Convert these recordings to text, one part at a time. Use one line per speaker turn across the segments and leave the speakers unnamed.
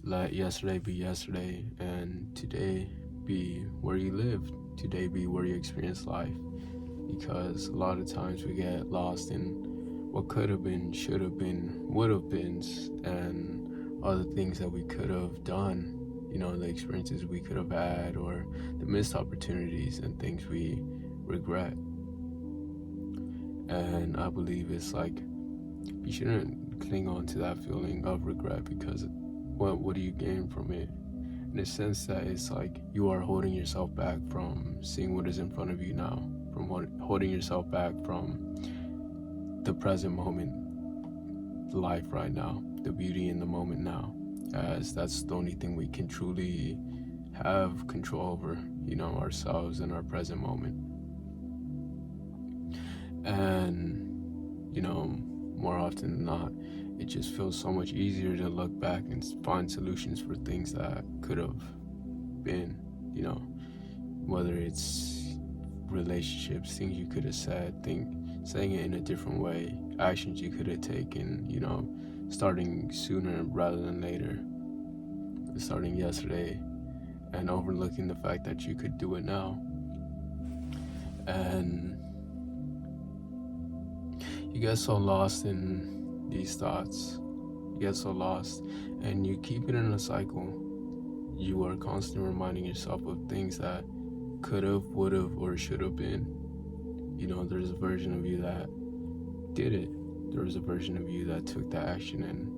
let yesterday be yesterday, and today be where you live. Today be where you experience life. Because a lot of times we get lost in what could have been, should have been, would have been, and other things that we could have done. The experiences we could have had, or the missed opportunities and things we regret. And I believe it's like you shouldn't cling on to that feeling of regret, because what do you gain from it? In a sense that it's like you are holding yourself back from seeing what is in front of you now, from holding yourself back from the present moment, life right now, the beauty in the moment now, as that's the only thing we can truly have control over, ourselves and our present moment. And more often than not, it just feels so much easier to look back and find solutions for things that could have been, whether it's relationships, things you could have said, saying it in a different way, actions you could have taken, starting sooner rather than later, starting yesterday, and overlooking the fact that you could do it now. And you get so lost in these thoughts, you get so lost, and you keep it in a cycle. You are constantly reminding yourself of things that could have, would have, or should have been. There's a version of you that did it. There was a version of you that took that action, and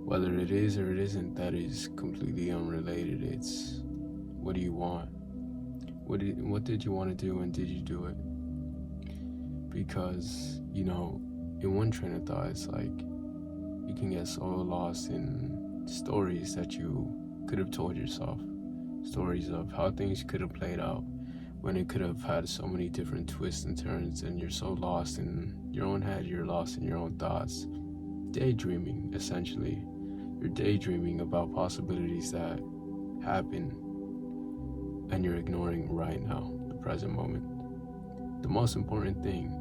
whether it is or it isn't, that is completely unrelated. It's what do you want? What did you want to do, and did you do it? Because, in one train of thought, it's like you can get so lost in stories that you could have told yourself, stories of how things could have played out, when it could have had so many different twists and turns, and you're so lost in your own head, you're lost in your own thoughts, daydreaming, essentially. You're daydreaming about possibilities that happen, and you're ignoring right now, the present moment. The most important thing,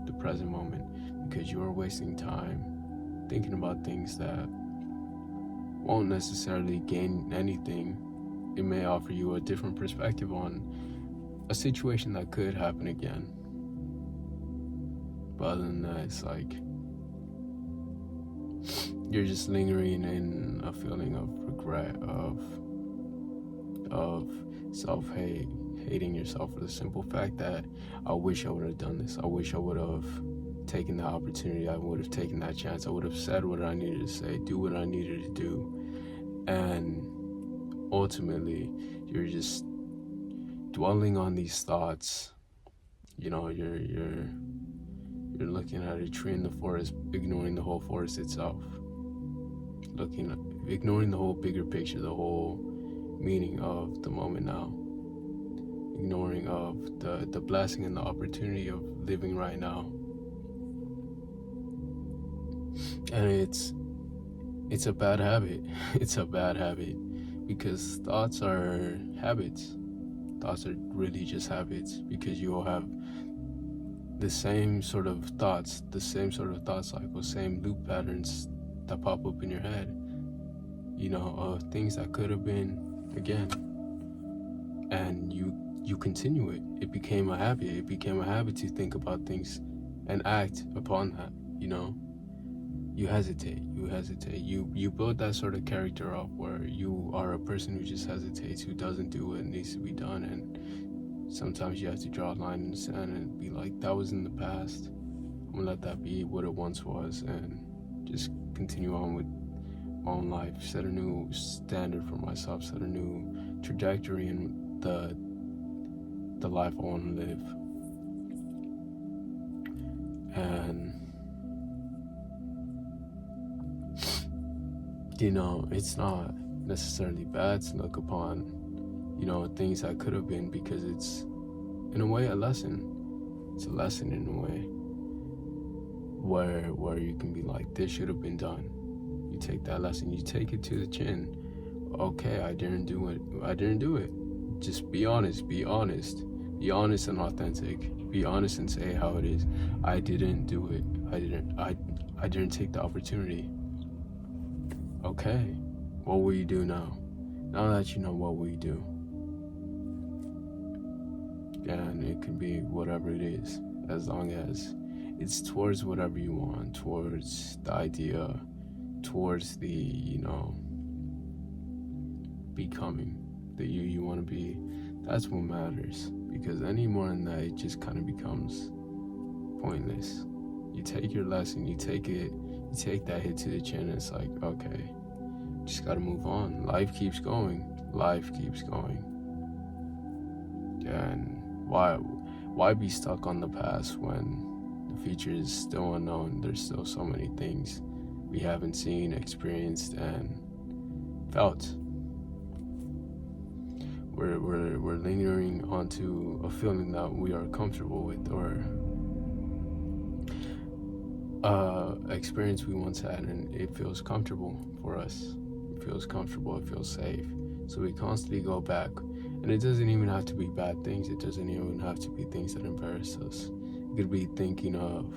the present moment, because you are wasting time thinking about things that won't necessarily gain anything. It may offer you a different perspective on a situation that could happen again. But other than that, it's like you're just lingering in a feeling of regret, of self-hate, hating yourself for the simple fact that I wish I would have done this. I wish I would have taken the opportunity. I would have taken that chance. I would have said what I needed to say, do what I needed to do. And ultimately, you're just dwelling on these thoughts. You're looking at a tree in the forest, ignoring the whole forest itself. Ignoring the whole bigger picture, the whole meaning of the moment now. Ignoring of the blessing and the opportunity of living right now. And it's a bad habit. It's a bad habit, because thoughts are habits. Thoughts are really just habits, because you will have the same sort of thoughts, the same sort of thought cycle, same loop patterns that pop up in your head, of things that could have been again. And you continue it. It became a habit. It became a habit to think about things and act upon that, You hesitate. You build that sort of character up where you are a person who just hesitates, who doesn't do what needs to be done. And sometimes you have to draw a line in the sand and be like, that was in the past. I'm gonna let that be what it once was, and just continue on with my own life, set a new standard for myself, set a new trajectory in the life I want to live. And it's not necessarily bad to look upon things that could have been, because it's in a way a lesson. It's a lesson in a way where you can be like, this should have been done. You take that lesson, you take it to the chin. Okay, I didn't do it. Just be honest and authentic. Be honest and say how it is. I didn't do it. I didn't take the opportunity. Okay, What will you do now? Now that you know, what will you do? And it could be whatever it is, as long as it's towards whatever you want, towards the idea, towards the, becoming the you want to be. That's what matters, because any more than that, it just kind of becomes pointless. You take your lesson, you take that hit to the chin, and it's like, okay, just gotta move on. Life keeps going. And why be stuck on the past when the future is still unknown? There's still so many things we haven't seen, experienced, and felt. We're lingering onto a feeling that we are comfortable with, or experience we once had, and it feels comfortable for us. It feels comfortable, it feels safe. So we constantly go back. And it doesn't even have to be bad things. It doesn't even have to be things that embarrass us. It could be thinking of,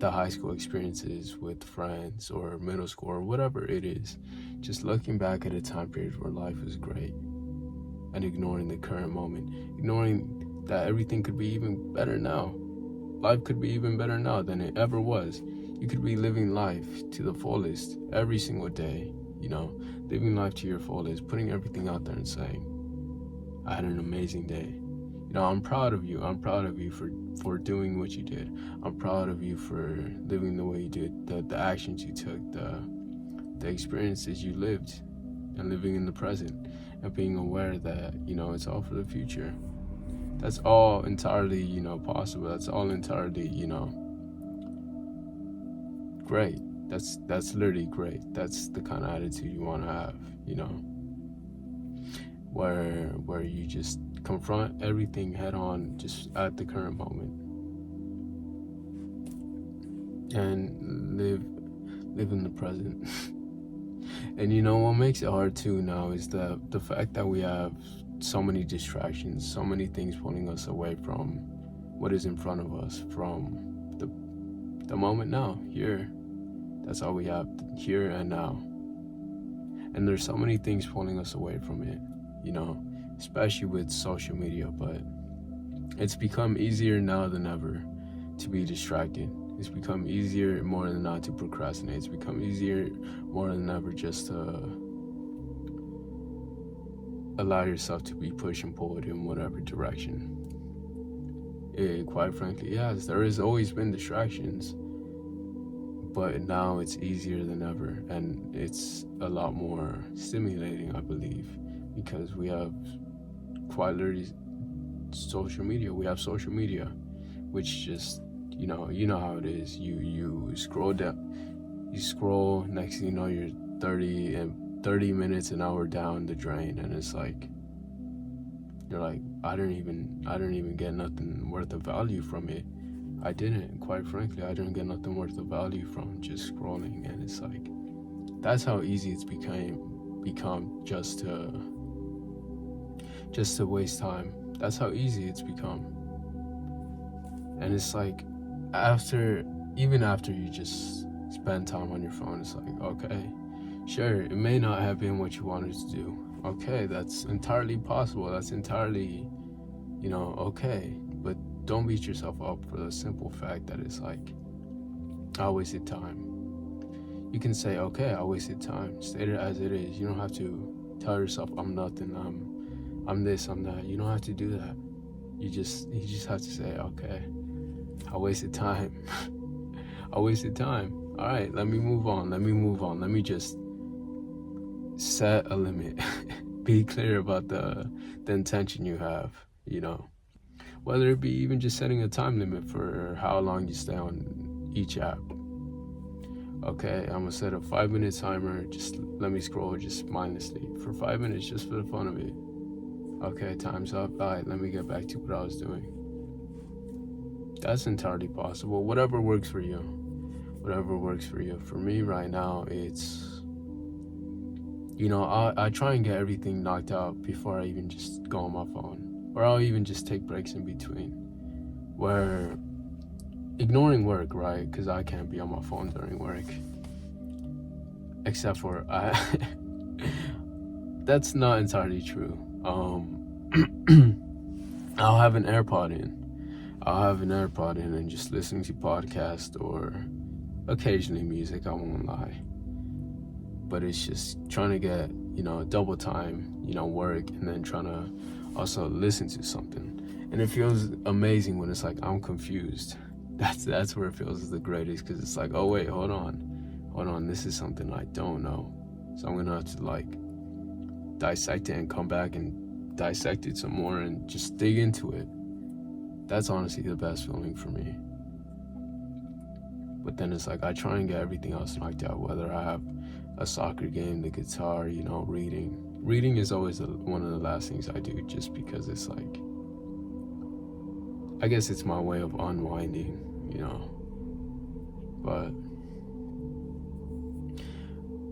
the high school experiences with friends, or middle school, or whatever it is. Just looking back at a time period where life was great, and ignoring the current moment, ignoring that everything could be even better now. Life could be even better now than it ever was. You could be living life to the fullest every single day, living life to your fullest, putting everything out there and saying, I had an amazing day. I'm proud of you. I'm proud of you for doing what you did. I'm proud of you for living the way you did, the actions you took, the experiences you lived, and living in the present, and being aware that, it's all for the future. That's all entirely, possible. That's all entirely, great. That's literally great. That's the kind of attitude you want to have, where you just confront everything head on, just at the current moment, and live in the present. And what makes it hard too now is the fact that we have so many distractions, so many things pulling us away from what is in front of us, from the moment now, here. That's all we have, here and now. And there's so many things pulling us away from it, especially with social media. But it's become easier now than ever to be distracted. It's become easier more than not to procrastinate. It's become easier more than ever just to allow yourself to be pushed and pulled in whatever direction. Quite frankly, yes, there has always been distractions, but now it's easier than ever, and it's a lot more stimulating, I believe, because we have quite literally social media. We have social media, which just, you know how it is. You scroll down, next thing you know, you're 30 minutes, an hour down the drain, and it's like, you're like, I don't even get nothing worth of value from it. I didn't, quite frankly, I didn't get nothing worth of value from just scrolling. And it's like, that's how easy it's become just to waste time. That's how easy it's become. And it's like, even after you just spend time on your phone, it's like, okay, sure, it may not have been what you wanted to do. Okay, that's entirely possible. That's entirely, okay. But don't beat yourself up for the simple fact that it's like, I wasted time. You can say, okay, I wasted time. State it as it is. You don't have to tell yourself, I'm nothing, I'm this, I'm that. You don't have to do that. You just have to say, okay, I wasted time. I wasted time. All right, let me move on. Let me just set a limit. Be clear about the intention you have, whether it be even just setting a time limit for how long you stay on each app. Okay, I'm gonna set a 5-minute timer. Just let me scroll just mindlessly for 5 minutes, just for the fun of it. Okay, time's up. All right, let me get back to what I was doing. That's entirely possible. Whatever works for you. For me right now, it's, I try and get everything knocked out before I even just go on my phone, or I'll even just take breaks in between, where ignoring work, right? Because I can't be on my phone during work. except for that's not entirely true. I'll have an AirPod in. I'll have an AirPod in and just listening to podcast or occasionally music, I won't lie. But it's just trying to get, double time, work, and then trying to also listen to something. And it feels amazing when it's like, I'm confused. That's where it feels the greatest, because it's like, oh wait, hold on, this is something I don't know. So I'm gonna have to like dissect it and come back and dissect it some more and just dig into it. That's honestly the best feeling for me. But then it's like I try and get everything else knocked out, whether I have a soccer game, the guitar, reading. Reading is always one of the last things I do, just because it's like, I guess it's my way of unwinding, But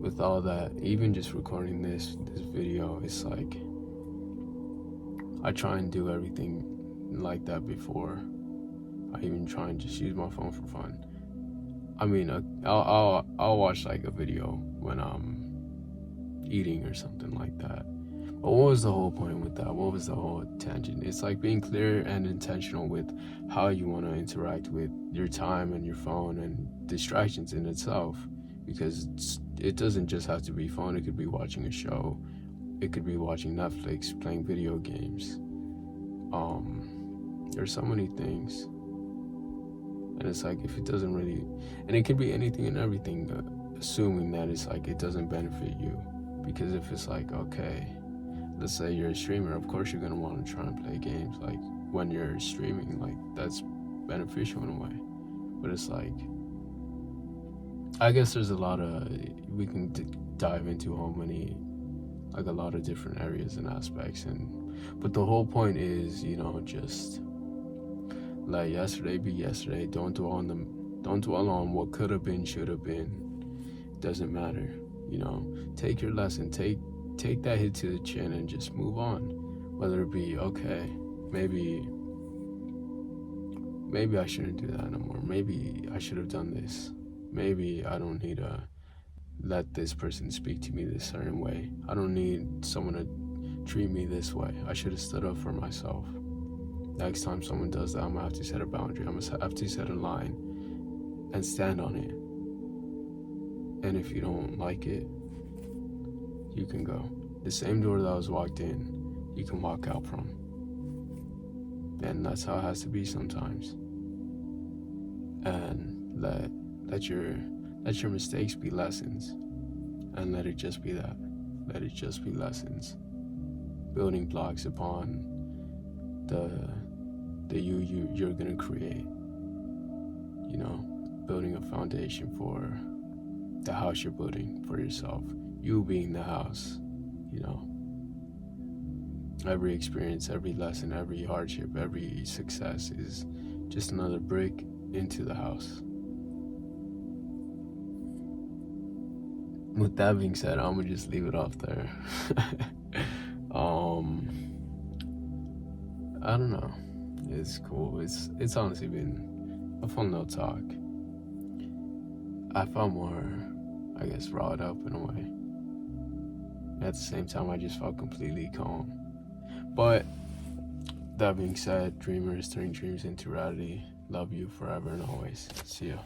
with all that, even just recording this video, it's like I try and do everything like that before I even try and just use my phone for fun. I mean, I'll watch like a video when I'm eating or something like that. But what was the whole point with that? What was the whole tangent? It's like being clear and intentional with how you want to interact with your time and your phone and distractions in itself. Because it doesn't just have to be phone. It could be watching a show. It could be watching Netflix, playing video games. There's so many things. And it's like, if it doesn't really, and it could be anything and everything, assuming that it's like it doesn't benefit you. Because if it's like, okay, let's say you're a streamer, of course you're gonna want to try and play games like when you're streaming, like that's beneficial in a way. But it's like, I guess there's a lot of, we can dive into how many, like a lot of different areas and aspects, but the whole point is, just let yesterday be yesterday. Don't dwell on what could have been, should have been. It doesn't matter. Take your lesson, take that hit to the chin and just move on. Whether it be, okay, maybe I shouldn't do that no more. Maybe I should have done this. Maybe I don't need to let this person speak to me this certain way. I don't need someone to treat me this way. I should have stood up for myself. Next time someone does that, I'm gonna have to set a boundary. I'm gonna have to set a line and stand on it. And if you don't like it, you can go. The same door that I was walked in, you can walk out from. And that's how it has to be sometimes. And let your mistakes be lessons, and let it just be that. Let it just be lessons, building blocks upon the you're gonna create. Building a foundation for the house you're building for yourself. You being the house. Every experience, every lesson, every hardship, every success is just another brick into the house. With that being said, I'm gonna just leave it off there. I don't know. It's cool. It's honestly been a fun little talk. I felt more, I guess, riled up in a way. At the same time, I just felt completely calm. But that being said, dreamers, turning dreams into reality. Love you forever and always. See ya.